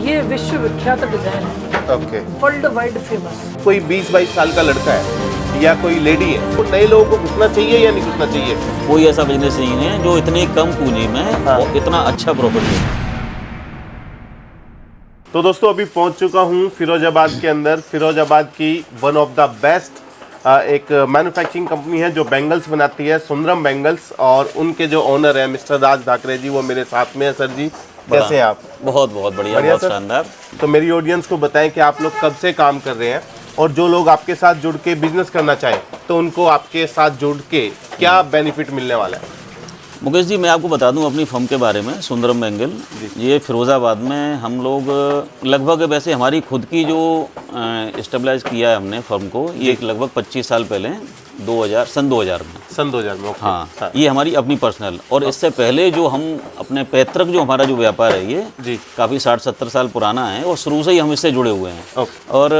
ये विश्वविख्यात डिजाइन है, ओके। World wide famous. कोई 20-22 साल का लड़का है या कोई लेडी है, तो नए लोगों को घुसना चाहिए या नहीं घुसना चाहिए? कोई ऐसा बिजनेस नहीं है जो इतनी कम पूंजी में और इतना अच्छा प्रॉफिट दे। तो दोस्तों अभी पहुंच चुका हूं फिरोजाबाद के अंदर। फिरोजाबाद की वन ऑफ द बेस्ट एक मैन्युफैक्चरिंग कंपनी है जो बैंगल्स बनाती है, सुंदरम बैंगल्स, और उनके जो ओनर है मिस्टर राज ढाकरे जी, वो मेरे साथ में है। सर जी कैसे हैं आप? बहुत बहुत बढ़िया, बहुत शानदार। तो मेरी ऑडियंस को बताएं कि आप लोग कब से काम कर रहे हैं, और जो लोग आपके साथ जुड़ के बिजनेस करना चाहें तो उनको आपके साथ जुड़ के क्या बेनिफिट मिलने वाला है? मुकेश जी, मैं आपको बता दूं अपनी फर्म के बारे में। सुंदरम बैंगल ये फिरोज़ाबाद में हम लोग लगभग, वैसे हमारी खुद की जो स्टेबलाइज किया है हमने फर्म को, ये लगभग 25 साल पहले सन 2000 में। सन 2000 में, ओके। हाँ, ये हमारी अपनी पर्सनल। और इससे पहले जो हम अपने पैतृक जो हमारा जो व्यापार है ये जी काफ़ी 60-70 साल पुराना है, और शुरू से ही हम इससे जुड़े हुए हैं। ओके। और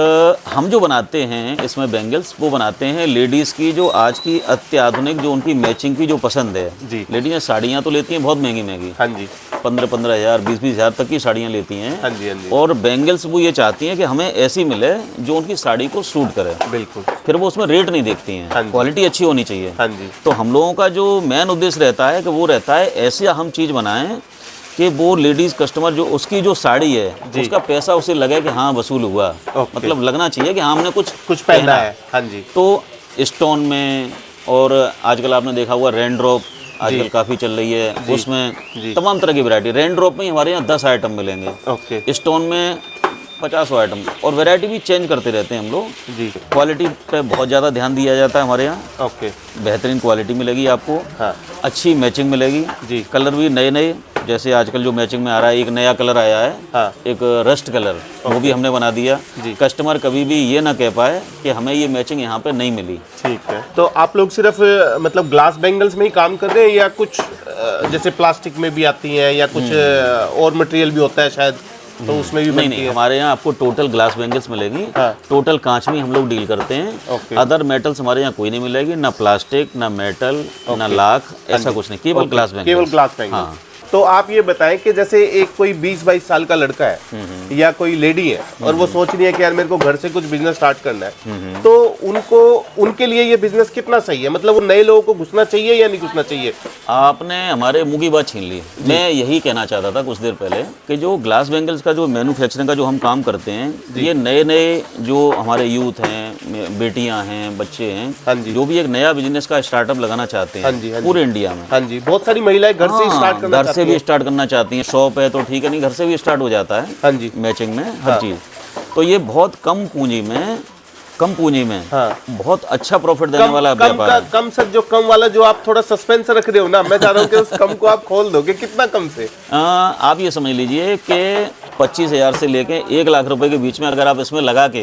हम जो बनाते हैं इसमें बैंगल्स, वो बनाते हैं लेडीज़ की जो आज की अत्याधुनिक जो उनकी मैचिंग की जो पसंद है। जी। लेडीज़ साड़ियाँ तो लेती हैं बहुत महंगी महंगी, हाँ जी, 15-15 हज़ार 20-20 हज़ार तक की साड़ियाँ लेती हैं। हाँ जी, हाँ जी। और बैंगल्स वो ये चाहती हैं कि हमें ऐसी मिले जो उनकी साड़ी को सूट करे। बिल्कुल। फिर वो उसमें रेट नहीं देखती हैं, क्वालिटी अच्छी होनी चाहिए। हाँ जी। तो हम लोगों का जो मेन उद्देश्य रहता है कि वो रहता है ऐसी हम चीज़ बनाएं कि वो लेडीज़ कस्टमर जो उसकी जो साड़ी है उसका पैसा उसे लगे कि हाँ वसूल हुआ, मतलब लगना चाहिए कि हाँ हमने कुछ पहना है। हाँ जी। तो स्टोन में, और आजकल आपने देखा हुआ रेन ड्रॉप आजकल काफ़ी चल रही है, उसमें तमाम तरह की वैरायटी। रेन ड्रॉप में हमारे यहाँ 10 आइटम मिलेंगे, ओके। स्टोन में 50 आइटम, और वैरायटी भी चेंज करते रहते हैं हम लोग जी। क्वालिटी पे बहुत ज़्यादा ध्यान दिया जाता है हमारे यहाँ। ओके। बेहतरीन क्वालिटी मिलेगी आपको। हाँ। अच्छी मैचिंग मिलेगी जी। कलर भी नए नए, जैसे आजकल जो मैचिंग में आ रहा है, एक नया कलर आया है। हाँ। एक रस्ट कलर, वो भी हमने बना दिया। कस्टमर कभी भी ये ना कह पाए कि हमें ये मैचिंग यहाँ पे नहीं मिली। ठीक है। तो आप लोग सिर्फ मतलब ग्लास बैंगल्स में ही काम कर रहे हैं या कुछ जैसे प्लास्टिक में भी आती हैं या कुछ और मटेरियल भी होता है शायद, तो उसमें भी बनती नहीं, है? हमारे यहाँ आपको टोटल ग्लास बैंगल्स मिलेगी। हाँ। टोटल कांच में हम लोग डील करते हैं। ओके। अदर मेटल्स हमारे यहाँ कोई नहीं मिलेगी, ना प्लास्टिक, ना मेटल, ना लाख, ऐसा कुछ नहीं, केवल ग्लास बैंगल्स। केवल ग्लास बैंगल्स। हाँ। तो आप ये बताएं कि जैसे एक कोई 20-22 साल का लड़का है या कोई लेडी है और वो सोच रही है कि यार मेरे को घर से कुछ बिजनेस स्टार्ट करना है, तो उनके लिए ये बिजनेस कितना सही है? मतलब वो नए लोगों को घुसना चाहिए या नहीं घुसना चाहिए? आपने हमारे मुंह की बात छीन ली। मैं यही कहना चाहता था कुछ देर पहले कि जो ग्लास बैंगल्स का जो मैन्युफैक्चरिंग का जो हम काम करते हैं, ये नए नए जो हमारे यूथ हैं, बेटियां हैं, बच्चे हैं, जो भी एक नया बिजनेस का स्टार्टअप लगाना चाहते हैं पूरे इंडिया में। हाँ जी, बहुत सारी महिलाएं घर से स्टार्ट करना घर से भी स्टार्ट करना चाहती हैं। शॉप है तो ठीक है, नहीं घर से भी स्टार्ट हो जाता है। हाँ जी। मैचिंग में हर चीज़। तो ये बहुत कम पूंजी में बहुत अच्छा प्रॉफिट देने वाला व्यापार है। कम से जो कम वाला जो आप थोड़ा सस्पेंस रख रहे हो ना, मैं चाह रहा हूँ कि उस कम को आप खोल दो कि कितना कम से। आप ये समझ लीजिए कि 25,000 से लेके 1 लाख रुपए के बीच में अगर आप इसमें लगा के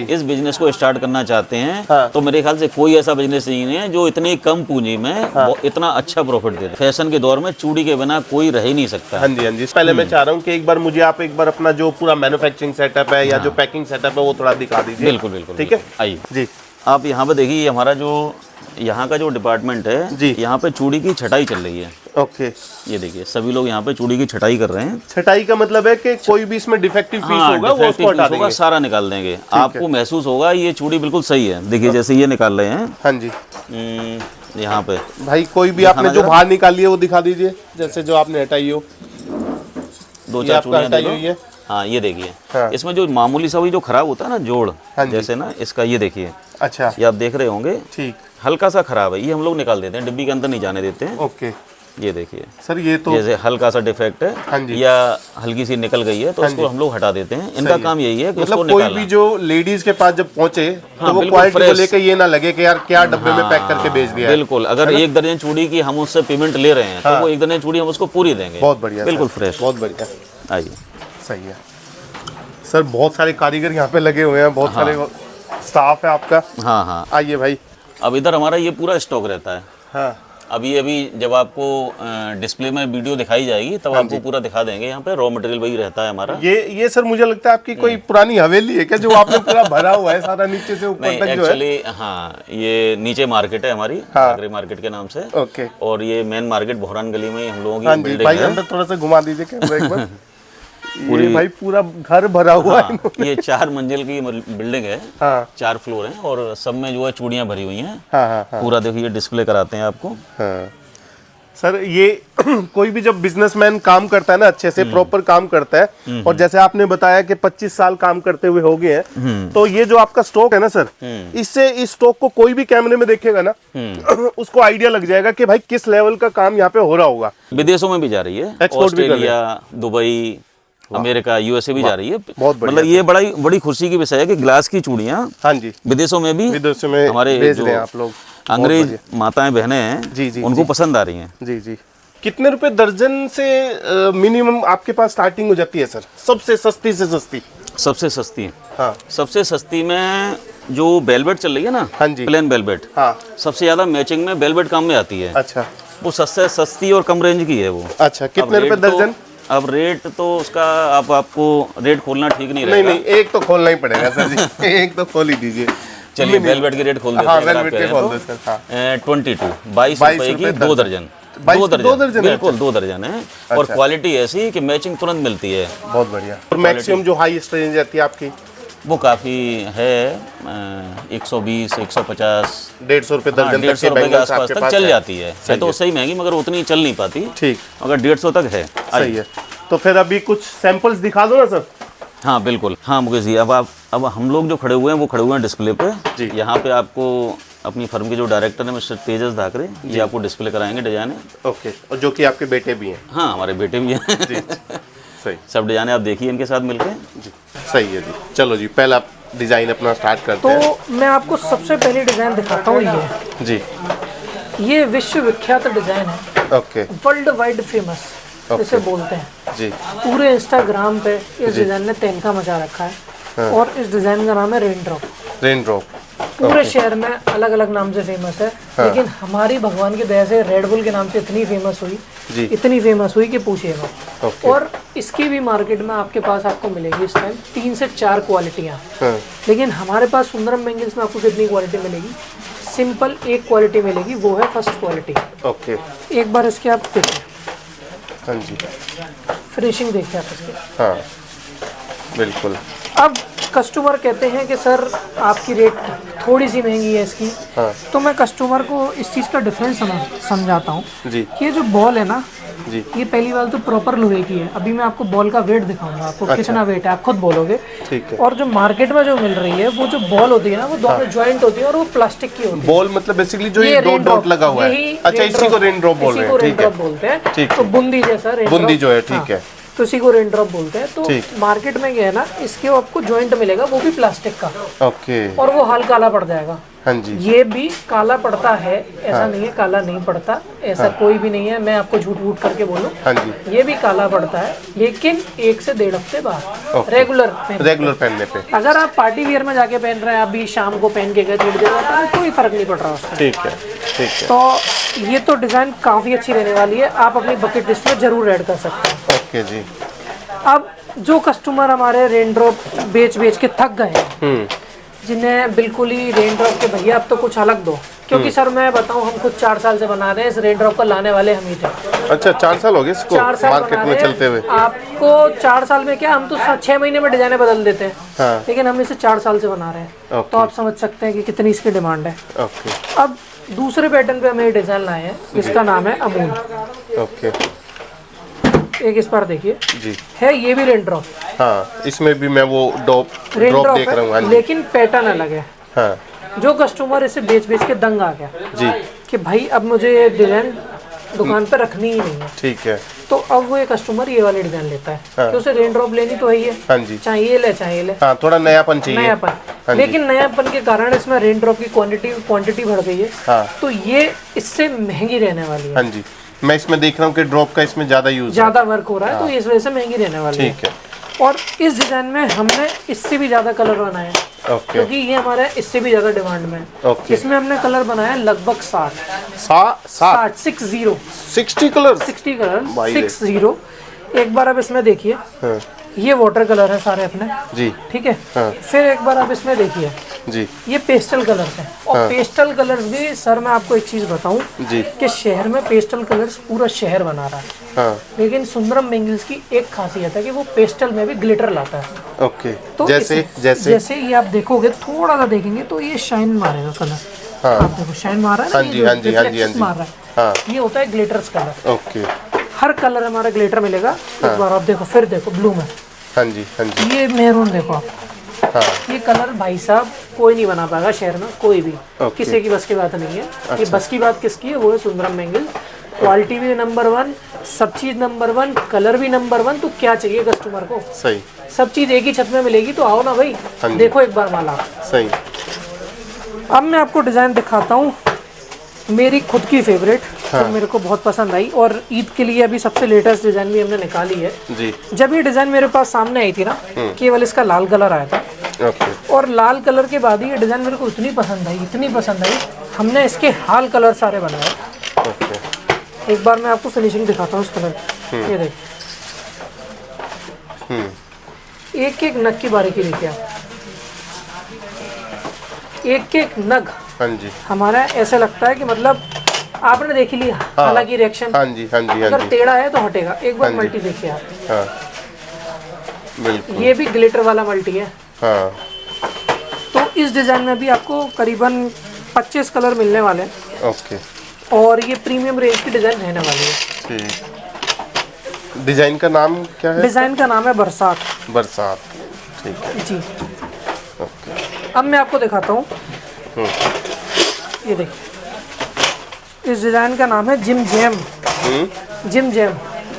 इस बिजनेस को स्टार्ट करना चाहते हैं, तो मेरे ख्याल से कोई ऐसा बिजनेस नहीं है जो इतनी कम पूंजी में इतना अच्छा प्रॉफिट दे। फैशन के दौर में चूड़ी के बिना कोई रह ही नहीं सकता। हाँ जी, हाँ जी। पहले मैं चाह रहा हूँ कि एक बार मुझे आप अपना जो पूरा मैन्युफैक्चरिंग सेटअप है या जो पैकिंग सेटअप है वो थोड़ा दिखा दीजिए। बिल्कुल बिल्कुल, ठीक है। आइए जी। आप यहाँ पे देखिए, हमारा जो यहाँ का जो डिपार्टमेंट है जी, यहाँ पे चूड़ी की छटाई चल रही है। ओके। ये देखिए सभी लोग यहाँ पे चूड़ी की छटाई कर रहे हैं। छटाई का मतलब है कि कोई भी इसमें डिफेक्टिव पीस होगा वो उसको हटा देंगे, सारा निकाल देंगे। आपको महसूस होगा ये चूड़ी बिल्कुल सही है। देखिए जैसे ये निकाल रहे हैं। हाँ जी। यहाँ पे भाई कोई भी आपने जो बाहर निकाली है वो दिखा दीजिए, जैसे जो आपने हटाई हो। 2-4 चूड़ियाँ हटाई हुई है। हाँ, ये देखिए। इसमें जो मामूली सा जो खराब होता है ना जोड़, जैसे ना इसका, ये देखिए। अच्छा, ये आप देख रहे होंगे। ठीक। हल्का सा खराब है, ये हम लोग निकाल देते हैं, डिब्बी के अंदर नहीं जाने देते हैं। ओके। ये देखिए सर, ये तो जैसे हल्का सा डिफेक्ट है या हल्की सी निकल गई है तो उसको हम लोग हटा देते हैं। इनका काम यही है कि उसको मतलब कोई भी जो लेडीज के पास जब पहुंचे तो वो क्वालिटी को लेकर ये ना लगे कि यार क्या डब्बे में पैक करके बेच दिया है। बिल्कुल, अगर 1 दर्जन चूड़ी की हम उससे पेमेंट ले रहे हैं तो वो 1 दर्जन चूड़ी हम उसको पूरी देंगे। बहुत बढ़िया, बिल्कुल फ्रेश, बहुत बढ़िया। आइए। सही है सर, बहुत सारे कारीगर यहाँ पे लगे हुए हैं, बहुत सारे स्टाफ है आपका। हाँ हाँ, आइए भाई। अब इधर हमारा ये पूरा स्टॉक रहता है। हाँ। अभी जब आपको डिस्प्ले में वीडियो दिखाई जाएगी तब आपको पूरा दिखा देंगे। यहाँ पे रॉ मटेरियल वही रहता है हमारा। ये सर मुझे लगता है आपकी कोई पुरानी हवेली है क्या, जो आपने पूरा भरा हुआ है सारा नीचे से ऊपर तक जो है? हाँ, ये नीचे मार्केट है हमारी, ठाकरे मार्केट के नाम से। ओके। और ये मेन मार्केट भोरान गली में हम लोगों की हाँ जी, बिल्डिंग भाई है। अंदर थोड़ा सा घुमा दीजिए कैमरा एक बार। ये भाई पूरा घर भरा हुआ है। ये 4 मंजिल की बिल्डिंग है। हाँ। 4 फ्लोर हैं और सब में जो है चूड़ियाँ भरी हुई हैं। हाँ। पूरा देखो ये डिस्प्ले कराते हैं आपको। हाँ। सर ये कोई भी जब बिजनेसमैन काम करता है ना, अच्छे से प्रॉपर काम करता है, और जैसे आपने बताया कि 25 साल काम करते हुए हो गए हैं, तो ये जो आपका स्टॉक है ना सर, इससे इस स्टॉक को कोई भी कैमरे में देखेगा ना, उसको आइडिया लग जाएगा कि भाई किस लेवल का काम यहाँ पे हो रहा होगा। विदेशों में भी जा रही है, ऑस्ट्रेलिया, दुबई, अमेरिका, यूएसए भी जा रही है। बहुत मतलब ये बड़ी खुशी की विषय है कि ग्लास की चूड़ियाँ हाँ जी विदेशों में भी हमारे भेज रहे हैं आप लोग। अंग्रेज माताएं बहनें हैं जी, उनको पसंद आ रही हैं। जी। कितने रुपए दर्जन से मिनिमम आपके पास स्टार्टिंग हो जाती है सर? सबसे सस्ती से सस्ती? सबसे सस्ती, हाँ। सबसे सस्ती में जो वेलवेट चल रही है ना, हाँ जी, प्लेन वेलवेट, हाँ, सबसे ज्यादा मैचिंग में वेलवेट काम में आती है। अच्छा। वो सबसे सस्ती और कम रेंज की है वो। अच्छा, कितने रुपए दर्जन? अब रेट तो उसका आपको रेट खोलना ठीक नहीं रहेगा। नहीं, एक तो खोलना ही पड़ेगा सर जी। एक तो खोल ही दीजिए। चलिए वेलवेट की रेट खोल देते हैं। हाँ, वेलवेट के खोल दो सर। हाँ। 22 रुपए की 2 दर्जन। 2 दर्जन बिल्कुल 2 दर्जन है। और क्वालिटी ऐसी कि मैचिंग तुरंत मिलती है। बहुत बढ़िया। और मैक्सिमम जो हाईएस्ट रेंज आती है आपकी वो काफी है 120, 150, 150 रुपए दर्जन, 150 रुपए के आसपास तक चल जाती है तो सही महंगी, मगर उतनी चल नहीं पाती। ठीक, अगर 150 तक है सही है। तो फिर अभी कुछ सैंपल्स दिखा दो ना सर। हाँ बिल्कुल। हाँ मुकेश जी, अब हम लोग जो खड़े हुए हैं वो खड़े हुए हैं डिस्प्ले पे। यहाँ पे आपको अपनी फर्म के जो डायरेक्टर है मिस्टर तेजस धाकरे, ये आपको डिस्प्ले कराएंगे डिजाइन। ओके, और जो कि आपके बेटे भी हैं। हाँ हमारे बेटे भी हैं। जी, सही। सब डिजाइन आप देखिए इनके साथ मिलके। जी सही है जी। चलो जी, पहला डिजाइन अपना स्टार्ट करते हैं। तो मैं आपको सबसे पहली डिजाइन दिखाता हूँ। ये जी, ये विश्व विख्यात डिजाइन है। ओके। वर्ल्ड वाइड फेमस जिसे बोलते हैं जी। पूरे इंस्टाग्राम पे इस डिजाइन ने तहलका मचा रखा है। हाँ। और इस डिजाइन का नाम है रेन ड्रॉप। रेन ड्रॉप पूरे शहर में अलग अलग नाम से फेमस है। हाँ। लेकिन हमारी भगवान की दया से रेड बुल के नाम से इतनी फेमस हुई जी, इतनी फेमस हुई कि पूछिएगा। ओके। और इसकी भी मार्केट में आपके पास आपको मिलेगी इस टाइम 3 से 4 क्वालिटियाँ। हाँ। लेकिन हमारे पास सुंदरम बैंगल्स में आपको कितनी क्वालिटी मिलेगी? सिंपल एक क्वालिटी मिलेगी, वो है फर्स्ट क्वालिटी। ओके। एक बार इसके आप देखिए, हाँ जी, फिनिशिंग देखिए आप इसके। हाँ बिल्कुल। अब कस्टमर कहते हैं कि सर आपकी रेट थोड़ी सी महंगी है इसकी। हाँ। तो मैं कस्टमर को इस चीज़ का डिफरेंस समझाता हूँ जी। कि ये जो बॉल है ना जी, ये पहली बार तो प्रॉपर लोहे की है। अभी मैं आपको बॉल का वेट दिखाऊंगा, आपको कितना वेट है आप खुद बोलोगे। ठीक है। और जो मार्केट में जो मिल रही है वो जो बॉल होती है ना, वो दोनों ज्वाइंट होती है और वो प्लास्टिक की होती है। बॉल मतलब बेसिकली जो ये दो डॉट लगा हुआ है। अच्छा, इसी को रेन ड्रॉप बोल रहे हैं। ठीक है, बोलते हैं। ठीक तो बूंदी जैसा रेन ड्रॉप, बूंदी जो है, ठीक है, तो इसी को रेन ड्रॉप बोलते हैं। तो ठीक। मार्केट में क्या है ना, इसके आपको जॉइंट मिलेगा, वो भी प्लास्टिक का, ओके। और वो हाल काला पड़ जाएगा। हाँ जी, ये भी काला पड़ता है, ऐसा नहीं है काला नहीं पड़ता, ऐसा कोई भी नहीं है मैं आपको झूठ वूठ करके बोलूं। हाँ जी, ये भी काला पड़ता है, लेकिन 1 से 1.5 हफ्ते बाद रेगुलर पहनने पे। अगर आप पार्टी वियर में जाके पहन रहे हैं, अभी शाम को पहन के गए थोड़ी देर बाद, तो कोई फर्क नहीं पड़ रहा उसमें। ठीक है, ठीक है। तो ये तो डिजाइन काफी अच्छी रहने वाली है, आप अपनी बकेट लिस्ट में जरूर ऐड कर सकते हैं। ओके जी। अब जो कस्टमर हमारे रेन ड्रॉप बेच के थक गए हैं, जिन्हें बिल्कुल ही रेन ड्रॉप के भैया अब तो कुछ अलग दो, क्योंकि सर मैं बताऊं, हम खुद 4 साल से बना रहे हैं, इस रेन ड्रॉप को लाने वाले हम ही थे। अच्छा, 4 साल हो गए इसको 4 साल मार्केट में चलते हुए? आपको 4 साल में क्या, हम तो 6 महीने में डिजाइने बदल देते हैं। हाँ। लेकिन हम इसे 4 साल से बना रहे हैं, तो आप समझ सकते हैं कि कितनी इसकी डिमांड है। ओके। अब दूसरे पैटर्न पे हमें डिजाइन लाए हैं, जिसका नाम है अमूल। ओके। एक इस पर देखिए जी, है, ये भी रेन ड्रॉप। हाँ, इसमें भी मैं वो ड्रॉप देख रहा हूँ। हाँ जी, लेकिन पैटर्न अलग है। हाँ जो कस्टमर इसे बेच के दंग आ गया जी, कि भाई अब मुझे ये डिजाइन दुकान पे रखनी ही नहीं है, ठीक है। तो अब वो ये कस्टमर ये वाली डिजाइन लेता है। हाँ। कि उसे रेन ड्रॉप लेनी तो है ही है, हाँ जी, चाहे ये ले चाहे ये ले, हाँ, थोड़ा नयापन चाहिए। नयापन। हाँ जी। लेकिन नयापन के कारण इसमें रेन ड्रॉप की क्वांटिटी बढ़ गई है। हाँ। तो ये इससे महंगी रहने वाली है। हाँ जी, मैं इसमें देख रहा हूँ कि ड्रॉप का इसमें ज्यादा यूज, ज्यादा वर्क हो रहा है, तो इस वजह से महंगी रहने वाली है। ठीक है। और इस डिजाइन में हमने इससे भी ज्यादा कलर बनाए हैं, ओके। क्योंकि ये हमारे इससे भी ज्यादा डिमांड में है। ओके। इसमें हमने कलर बनाया लगभग 60 60 कलर 60 कलर 60। एक बार आप इसमें देखिए, हाँ। ये वाटर कलर है सारे अपने जी, ठीक है। हाँ। फिर एक बार आप इसमें देखिए, जी। ये पेस्टल कलर्स हैं और पेस्टल कलर्स भी सर मैं आपको एक चीज बताऊं जी कि शहर में पेस्टल कलर्स पूरा शहर बना रहा है, हाँ लेकिन सुंदरम बेंगल्स की एक खासियत है कि वो पेस्टल में भी ग्लिटर लाता है। ओके। तो जैसे जैसे जैसे ये आप देखोगे, थोड़ा सा देखेंगे तो ये शाइन मारेगा कलर। हाँ आप देखो शाइन मार रहा है ना, हाँ ये जी जो हाँ जी हाँ जी हाँ reflections जी मार रहा है, हाँ ये होता है ग्लिटर्स कलर। ओके। हर कलर हमारा ग्लिटर मिलेगा। एक बार आप देखो, फिर देखो ब्लू में, हाँ जी हाँ जी ये मेहरून देखो आप, हाँ ये कलर भाई साहब कोई नहीं बना पाएगा शहर में, कोई भी। ओके। किसी की बस की बात नहीं है। ये बस की बात किसकी है? वो है सुंदरम बेंगल। क्वालिटी भी नंबर 1, सब चीज नंबर 1, कलर भी नंबर 1, तो क्या चाहिए कस्टमर को? सही सब चीज एक ही छत में मिलेगी, तो आओ ना भाई, हाँ जी। देखो एक बार माला। सही। अब मैं आपको डिजाइन दिखाता हूँ, मेरी खुद की फेवरेट जो मेरे को बहुत पसंद आई, और ईद के लिए अभी सबसे लेटेस्ट डिजाइन भी हमने निकाली है। जी जब ये डिजाइन मेरे पास सामने आई थी ना, केवल इसका लाल कलर आया था, ओके। और लाल कलर के बाद ही ये डिजाइन मेरे को इतनी पसंद आई, इतनी पसंद आई, हमने इसके हाल कलर सारे बनाए। ओके। एक बार मैं आपको फिनिशिंग दिखाता हूँ इस कलर की। ये देखिए, एक एक नग की बारीकी देखिए आप, एक एक नग हाँ जी हमारा ऐसा लगता है कि मतलब आपने देख ही लिया। हालांकि रिएक्शन हाँ जी हाँ जी हाँ अगर जी टेढ़ा है तो हटेगा। एक बार हाँ जी। मल्टी देखिए आप, हाँ बिल्कुल ये भी ग्लिटर वाला मल्टी है। हाँ तो इस डिजाइन में भी आपको करीबन 25 कलर मिलने वाले हैं, ओके। और ये प्रीमियम रेंज की डिजाइन रहने वाली है। ठीक। डिजाइन का नाम क्या है? डिजाइन का नाम है बरसात। बरसात। ठीक है जी। ओके। अब मैं आपको दिखाता हूँ, ये देखिए, इस डिजाइन का नाम है जिम जैम। जिम जैम,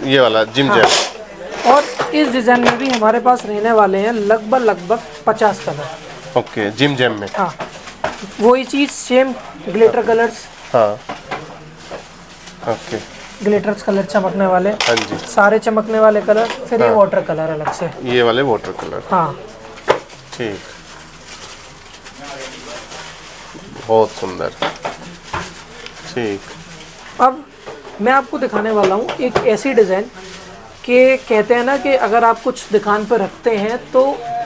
ये वाला जिम हाँ। जैम। और इस डिजाइन में भी हमारे पास रहने वाले हैं लगभग 50 कलर। ओके जिम जैम में। हाँ, वही चीज सेम ग्लिटर कलर्स, हाँ ओके। ग्लिटर्स कलर चमकने वाले, हाँ जी। सारे चमकने वाले कलर, फिर ये वाटर कलर अलग से। ये वाले वाटर कलर। हाँ, ठीक। बहुत सुंदर। ठीक। अब मैं आपको दिखाने वाला हूँ एक ऐसी डिज़ाइन कि कहते हैं ना कि अगर आप कुछ दुकान पर रखते हैं तो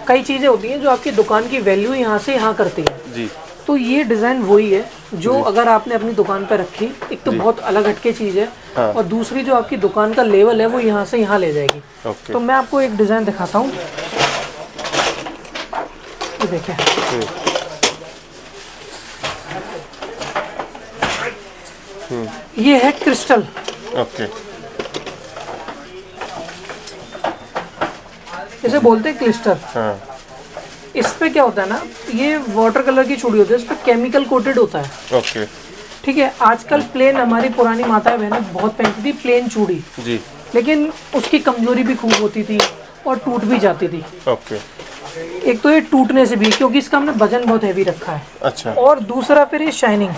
कई चीज़ें होती हैं जो आपकी दुकान की वैल्यू यहाँ से यहाँ करती है। जी। तो ये डिज़ाइन वही है जो अगर आपने अपनी दुकान पर रखी, एक तो बहुत अलग हटके चीज़ है, हाँ। और दूसरी जो आपकी दुकान का लेवल है वो यहाँ से यहाँ ले जाएगी। ओके। तो मैं आपको एक डिज़ाइन दिखाता हूँ, ये देखिए, ये है क्रिस्टल। ओके। इसे बोलते हैं क्लिस्टर। हाँ इस पे क्या होता है ना, ये वाटर कलर की चूड़ी होती है, इस पे केमिकल कोटेड होता है। ओके। ठीक है, आजकल प्लेन हमारी पुरानी माताएं बहनें बहुत पहनती थी प्लेन चूड़ी, जी। लेकिन उसकी कमजोरी भी खूब होती थी और टूट भी जाती थी। ओके। एक तो ये टूटने से भी, क्योंकि इसका हमने वजन बहुत हैवी रखा है, अच्छा। और दूसरा फिर ये शाइनिंग।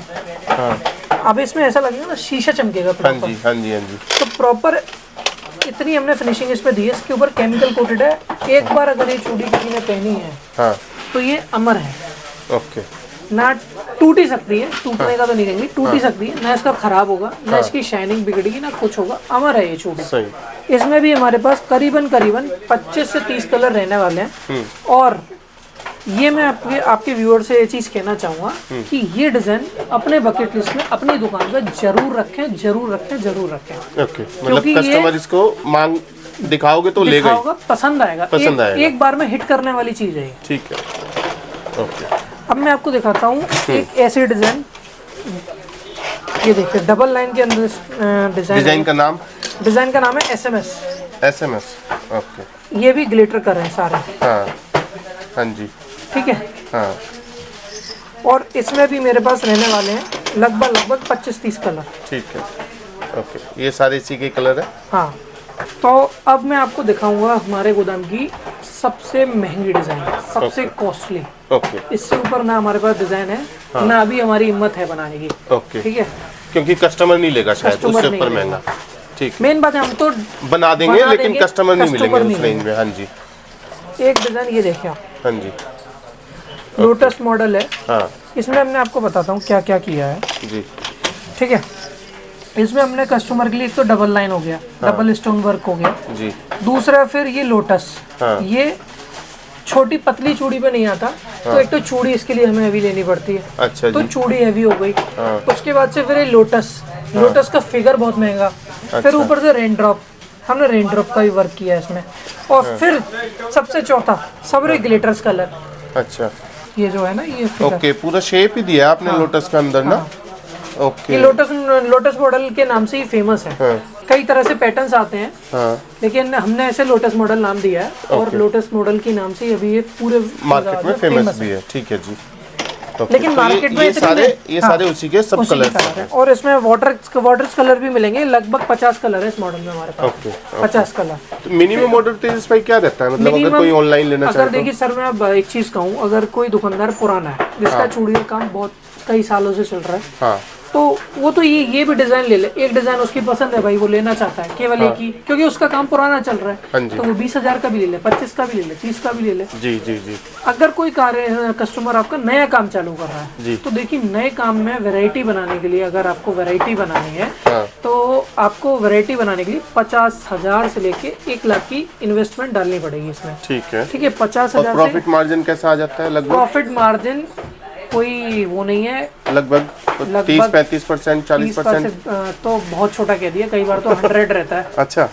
हाँ अब इसमें ऐसा लगेगा ना शीशा चमकेगा हाँ प्रॉपर। जी हाँ जी हाँ जी। तो प्रॉपर इतनी हमने फिनिशिंग इस पे दी है, इसके ऊपर केमिकल कोटेड है। एक बार अगर ये चूड़ी किसी ने पहनी है हाँ तो ये अमर है, ओके। ना टूट ही सकती है, टूटने का तो नहीं कहेंगे, टूट ही सकती है, ना इसका खराब होगा, ना इसकी शाइनिंग बिगड़ेगी, ना कुछ होगा, अमर है ये चूड़ी। सही। इसमें भी हमारे पास करीबन 25 से 30 कलर रहने वाले हैं। और ये मैं आपके व्यूअर से ये चीज़ कहना चाहूँगा कि ये डिज़ाइन अपने बकेट लिस्ट में अपनी दुकान पर जरूर रखें, जरूर रखें, जरूर रखें। ओके। मतलब कस्टमर इसको मांग दिखाओगे तो लेगा ही। दिखाओगे, पसंद आएगा, पसंद आएगा। एक बार में हिट करने वाली चीज़ है ये। ठीक है। ओके। अब मैं आपको दिखाता हूँ एक ऐसी डिज़ाइन, ये देखिए, डबल लाइन के अंदर डिज़ाइन का नाम? डिज़ाइन का नाम है SMS। SMS। ओके। ये भी ग्लिटर कर रहे हैं सारे। हाँ हाँ जी। ठीक है, हाँ और इसमें भी मेरे पास रहने वाले हैं लगभग 25-30 कलर। ठीक है। ओके। ये सारे इसी के कलर है? हाँ, तो अब मैं आपको दिखाऊंगा हमारे गोदाम की सबसे महंगी डिज़ाइन, सबसे कॉस्टली। ओके। इससे ऊपर ना हमारे पास डिज़ाइन है, ना अभी हमारी हिम्मत है बनाने की। ओके। ठीक है, क्योंकि कस्टमर नहीं लेगा शायद, कस्टमर उससे नहीं ऊपर लेगा। महंगा। ठीक। मेन बात है, हम तो बना देंगे लेकिन कस्टमर नहीं कस्टमर मिलेंगे नहीं उस रेंज में। हाँ जी। एक डिज़ाइन ये देखिए आप, हाँ जी। लोटस मॉडल है। हाँ इसमें हमने आपको बताता हूँ क्या क्या किया है। जी। ठीक है, इसमें हमने कस्टमर के लिए एक तो डबल लाइन हो गया, डबल स्टोन वर्क हो गया। जी। दूसरा फिर ये लोटस, हाँ। ये छोटी पतली चूड़ी पे नहीं आता। तो एक तो चूड़ी इसके लिए हमें हैवी लेनी पड़ती है। अच्छा तो जी। चूड़ी हैवी हो गई। उसके बाद से फिर ये लोटस का फिगर बहुत महंगा। फिर ऊपर से रेन ड्रॉप, हमने रेन ड्रॉप का भी वर्क किया है इसमें। और फिर सबसे चौथा सबरे ग्लिटर्स कलर। अच्छा, ये जो है ना ये फिगर। ओके, पूरा शेप ही दिया आपने लोटस का अंदर ना। ओके, ये लोटस मॉडल के नाम से ही फेमस है। कई तरह से पैटर्न्स आते हैं, लेकिन हमने ऐसे लोटस मॉडल नाम दिया है। और लोटस मॉडल के नाम से अभी ये पूरे मार्केट में फेमस भी है। ठीक है जी। लेकिन तो मार्केट में ये सारे उसी के सब कलर हैं। और इसमें वाटर कलर भी मिलेंगे। लगभग 50 कलर है इस मॉडल में हमारे पास। Okay, 50 colour. तो मिनिमम ऑर्डर तेज भाई क्या रहता है, मतलब अगर कोई ऑनलाइन लेना चाहे? अगर देखिए सर, मैं अब एक चीज कहूँ, अगर कोई दुकानदार पुराना है जिसका चूड़ी का काम बहुत कई सालों से चल रहा है, हाँ, तो वो तो ये भी डिजाइन ले ले। एक डिजाइन उसकी पसंद है भाई, वो लेना चाहता है केवल एक ही, क्योंकि उसका काम पुराना चल रहा है। तो वो 20,000 का भी ले ले, 25 का भी ले ले, 30 का भी ले ले। जी जी जी। अगर कोई कस्टमर आपका नया काम चालू कर रहा है, तो देखिए नए काम में वैरायटी बनाने के लिए, अगर आपको वैरायटी बनानी है, तो आपको वैरायटी बनाने के लिए 50,000 से लेके 1 लाख की इन्वेस्टमेंट डालनी पड़ेगी इसमें। ठीक है। ठीक है, 50,000। प्रॉफिट मार्जिन कैसा आ जाता है लगभग? प्रॉफिट मार्जिन कोई वो नहीं है, लगभग 30-35%, 40%? तो बहुत छोटा कह दिया, कई बार तो 100 रहता है। अच्छा,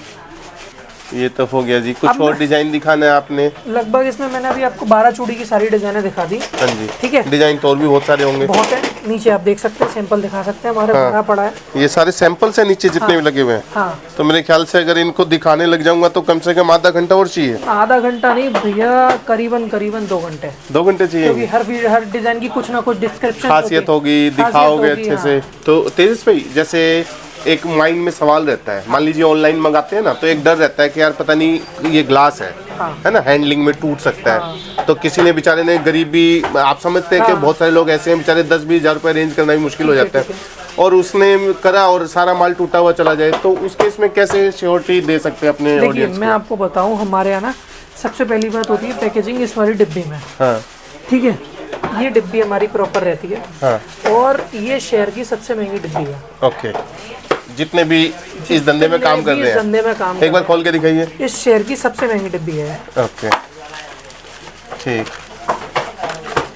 ये तो हो गया जी। कुछ और डिजाइन दिखाना है आपने? लगभग इसमें मैंने अभी आपको 12 चूड़ी की सारी डिजाइने दिखा दी। हाँ जी। ठीक है, डिजाइन तो और भी बहुत सारे होंगे। बहुत है, नीचे आप देख सकते हैं, सैंपल दिखा सकते हैं, हमारे भरा पड़ा है। ये सारे सैंपल्स हैं नीचे जितने भी लगे हुए हैं। हाँ। तो मेरे ख्याल से अगर इनको दिखाने लग जाऊंगा तो कम से कम आधा घंटा और चाहिए। आधा घंटा नहीं भैया, करीबन 2 घंटे। 2 घंटे चाहिए, क्योंकि हर डिजाइन की कुछ ना कुछ डिस्क्रिप्शन खासियत होगी, दिखाओगे अच्छे से। तो तेजस भाई, जैसे एक माइंड में सवाल रहता है, मान लीजिए ऑनलाइन मंगाते हैं ना, तो एक डर रहता है कि यार पता नहीं ये ग्लास है ना, हैंडलिंग में टूट सकता है। तो किसी ने बेचारे ने गरीबी, आप समझते हैं कि बहुत सारे लोग ऐसे हैं बेचारे 10-20 हज़ार रुपये रेंज करना भी मुश्किल हो जाता है, और उसने करा और सारा माल टूटा हुआ चला जाए, तो उस केस में कैसे श्योरिटी दे सकते हैं अपने ऑडियंस को? मैं आपको बताऊं, हमारे यहाँ ना सबसे पहली बात होती है पैकेजिंग इस वाली डिब्बी में। ठीक है, ये डिब्बी हमारी प्रॉपर रहती है। और ये शहर की सबसे महंगी डिब्बी है। ओके, जितने भी इस धंधे में काम कर रहे हैं, एक बार खोल के दिखाइए। इस शहर की सबसे महंगी डिब्बी है। ओके, ठीक।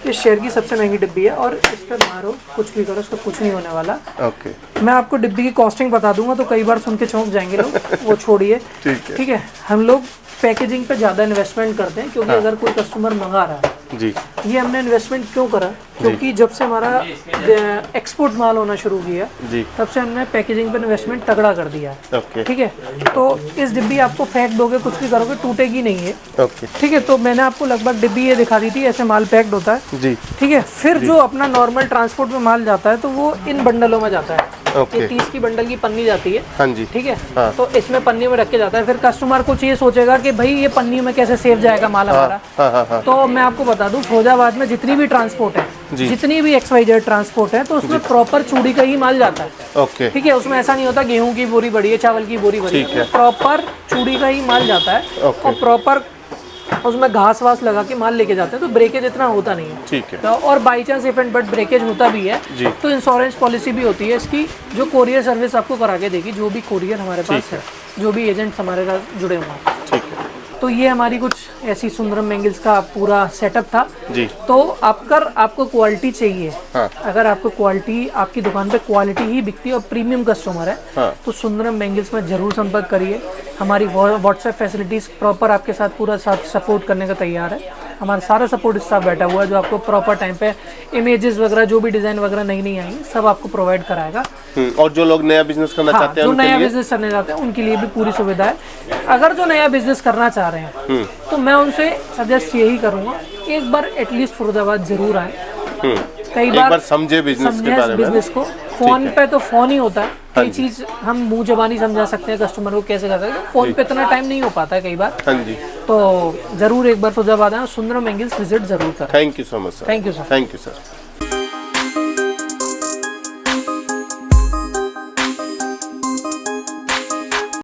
इस शहर की सबसे महंगी डिब्बी है, और इस पर मारो कुछ भी करो, उसका कुछ नहीं होने वाला। ओके, मैं आपको डिब्बी की कॉस्टिंग बता दूंगा, तो कई बार सुन के चौंक जाएंगे लोग, वो छोड़िए। ठीक है, हम लोग पैकेजिंग पे ज़्यादा इन्वेस्टमेंट करते हैं, क्योंकि अगर कोई कस्टमर मंगा रहा है जी, ये हमने इन्वेस्टमेंट क्यों करा, क्योंकि जब से हमारा एक्सपोर्ट माल होना शुरू किया जी, तब से हमने पैकेजिंग पे इन्वेस्टमेंट तगड़ा कर दिया है। ओके, ठीक है, तो इस डिब्बी आपको फेंक दोगे, कुछ भी करोगे, टूटेगी नहीं है। ओके, ठीक है, तो मैंने आपको लगभग डिब्बी ये दिखा दी थी, ऐसे माल पैक्ड होता है जी। ठीक है, फिर जो अपना नॉर्मल ट्रांसपोर्ट में माल जाता है, तो वो इन बंडलों में जाता है। ओके। ये 30 की बंडल की पन्नी जाती है। हाँ जी। ठीक है, तो इसमें पन्नी में रख के जाता है। फिर कस्टमर कुछ ये सोचेगा कि भाई ये पन्नी में कैसे सेफ जाएगा माल हमारा। तो मैं आपको बता दूं, फिरोजाबाद में जितनी भी ट्रांसपोर्ट है, जितनी भी XYZ ट्रांसपोर्ट है, तो उसमें प्रॉपर चूड़ी का ही माल जाता है। ओके, ठीक है, उसमें ऐसा नहीं होता गेहूं की बोरी बड़ी है, चावल की बोरी बड़ी है, प्रॉपर चूड़ी का ही माल जाता है। और प्रॉपर उसमें घास वास लगा के माल लेके जाते हैं, तो ब्रेकेज इतना होता नहीं है। ठीक है। तो और by chance if and but breakage होता भी है, तो इंश्योरेंस पॉलिसी भी होती है इसकी, जो कोरियर सर्विस आपको करा के देगी, जो भी कोरियर हमारे पास है, जो भी एजेंट्स हमारे साथ जुड़े हुए हैं। ठीक है। तो ये हमारी कुछ ऐसी सुंदरम बैंगल्स का पूरा सेटअप था जी। तो आपको क्वालिटी चाहिए, अगर आपको क्वालिटी, आपकी दुकान पे क्वालिटी ही बिकती है और प्रीमियम कस्टमर है, तो सुंदरम बैंगल्स में जरूर संपर्क करिए। हमारी व्हाट्सएप फैसिलिटीज प्रॉपर आपके साथ पूरा साथ सपोर्ट करने का तैयार है। हमारा सारा सपोर्ट स्टाफ बैठा हुआ है, जो आपको प्रॉपर टाइम पे इमेजेस वगैरह, जो भी डिजाइन वगैरह नई आएंगी, सब आपको प्रोवाइड कराएगा। और जो लोग नया बिजनेस करना चाहते हैं, जो नया बिजनेस करना चाहते हैं, उनके लिए भी पूरी सुविधा है। अगर जो नया बिजनेस करना चाह रहे हैं, तो मैं उनसे सजेस्ट यही करूंगा, एक बार एटलीस्ट फिरोजाबाद जरूर आए। कई बार समझे बिजनेस के बारे में। बिजनेस को फोन पे तो फोन ही होता है, कई चीज हम मुंह जबानी समझा सकते हैं कस्टमर को, कैसे कर सकते हैं, फोन पे इतना टाइम नहीं हो पाता है कई बार। हाँ जी। तो जरूर एक बार फिरोजाबाद आए, सुंदरम बैंगल्स विजिट जरूर करें। Thank you so much sir. Thank you sir. Thank you sir.